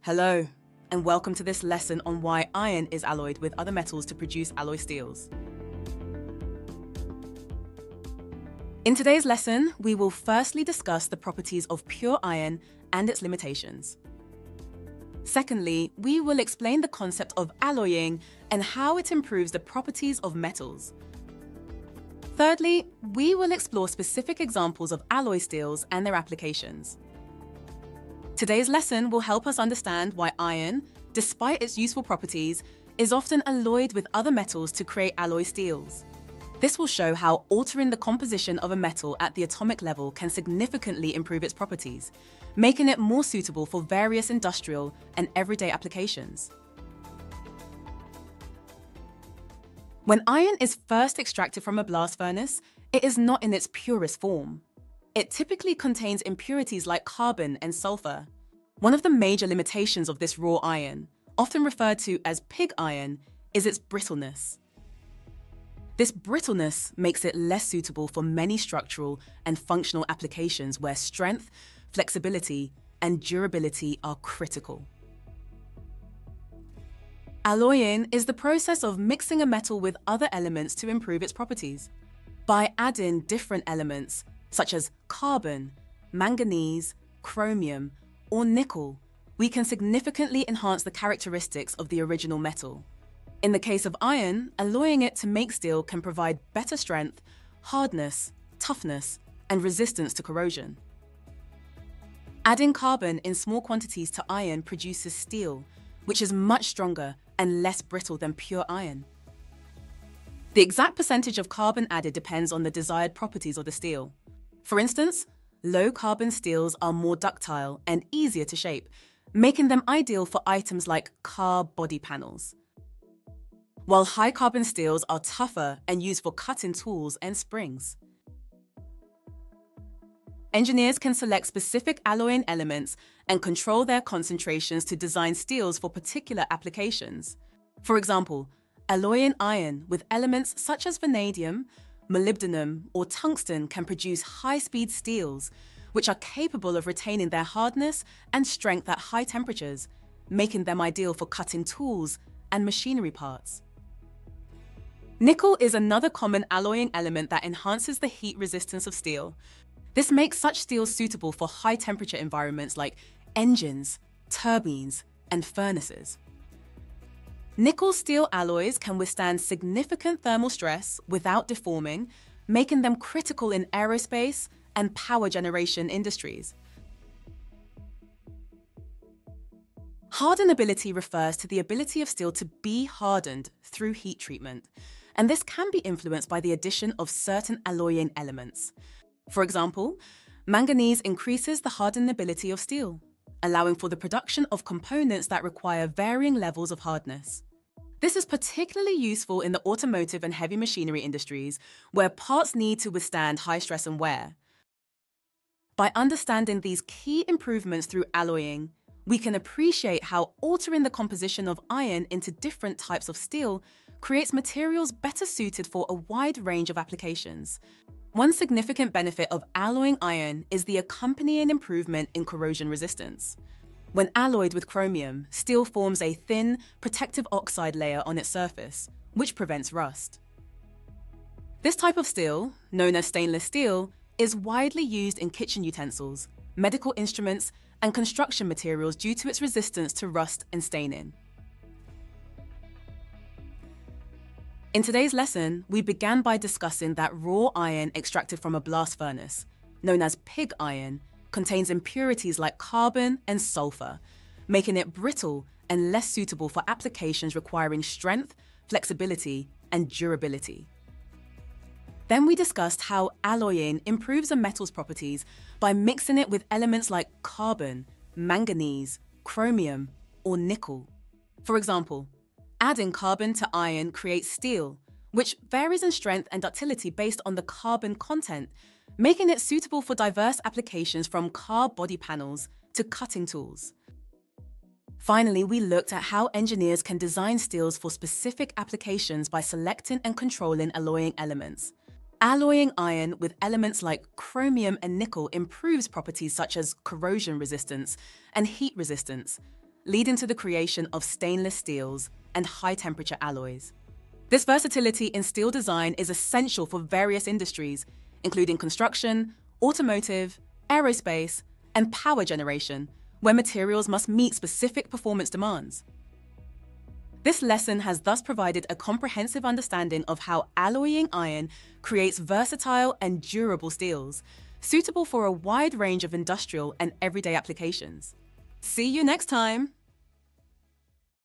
Hello, and welcome to this lesson on why iron is alloyed with other metals to produce alloy steels. In today's lesson, we will firstly discuss the properties of pure iron and its limitations. Secondly, we will explain the concept of alloying and how it improves the properties of metals. Thirdly, we will explore specific examples of alloy steels and their applications. Today's lesson will help us understand why iron, despite its useful properties, is often alloyed with other metals to create alloy steels. This will show how altering the composition of a metal at the atomic level can significantly improve its properties, making it more suitable for various industrial and everyday applications. When iron is first extracted from a blast furnace, it is not in its purest form. It typically contains impurities like carbon and sulfur. One of the major limitations of this raw iron, often referred to as pig iron, is its brittleness. This brittleness makes it less suitable for many structural and functional applications where strength, flexibility, and durability are critical. Alloying is the process of mixing a metal with other elements to improve its properties. By adding different elements, such as carbon, manganese, chromium, or nickel, we can significantly enhance the characteristics of the original metal. In the case of iron, alloying it to make steel can provide better strength, hardness, toughness, and resistance to corrosion. Adding carbon in small quantities to iron produces steel, which is much stronger and less brittle than pure iron. The exact percentage of carbon added depends on the desired properties of the steel. For instance, low-carbon steels are more ductile and easier to shape, making them ideal for items like car body panels, while high-carbon steels are tougher and used for cutting tools and springs. Engineers can select specific alloying elements and control their concentrations to design steels for particular applications. For example, alloying iron with elements such as vanadium, molybdenum, or tungsten can produce high-speed steels, which are capable of retaining their hardness and strength at high temperatures, making them ideal for cutting tools and machinery parts. Nickel is another common alloying element that enhances the heat resistance of steel. This makes such steels suitable for high-temperature environments like engines, turbines, and furnaces. Nickel steel alloys can withstand significant thermal stress without deforming, making them critical in aerospace and power generation industries. Hardenability refers to the ability of steel to be hardened through heat treatment, and this can be influenced by the addition of certain alloying elements. For example, manganese increases the hardenability of steel, allowing for the production of components that require varying levels of hardness. This is particularly useful in the automotive and heavy machinery industries, where parts need to withstand high stress and wear. By understanding these key improvements through alloying, we can appreciate how altering the composition of iron into different types of steel creates materials better suited for a wide range of applications. One significant benefit of alloying iron is the accompanying improvement in corrosion resistance. When alloyed with chromium, steel forms a thin, protective oxide layer on its surface, which prevents rust. This type of steel, known as stainless steel, is widely used in kitchen utensils, medical instruments, and construction materials due to its resistance to rust and staining. In today's lesson, we began by discussing that raw iron extracted from a blast furnace, known as pig iron, contains impurities like carbon and sulfur, making it brittle and less suitable for applications requiring strength, flexibility, and durability. Then we discussed how alloying improves a metal's properties by mixing it with elements like carbon, manganese, chromium, or nickel. For example, adding carbon to iron creates steel, which varies in strength and ductility based on the carbon content, making it suitable for diverse applications from car body panels to cutting tools. Finally, we looked at how engineers can design steels for specific applications by selecting and controlling alloying elements. Alloying iron with elements like chromium and nickel improves properties such as corrosion resistance and heat resistance, leading to the creation of stainless steels and high-temperature alloys. This versatility in steel design is essential for various industries, including construction, automotive, aerospace, and power generation, where materials must meet specific performance demands. This lesson has thus provided a comprehensive understanding of how alloying iron creates versatile and durable steels, suitable for a wide range of industrial and everyday applications. See you next time!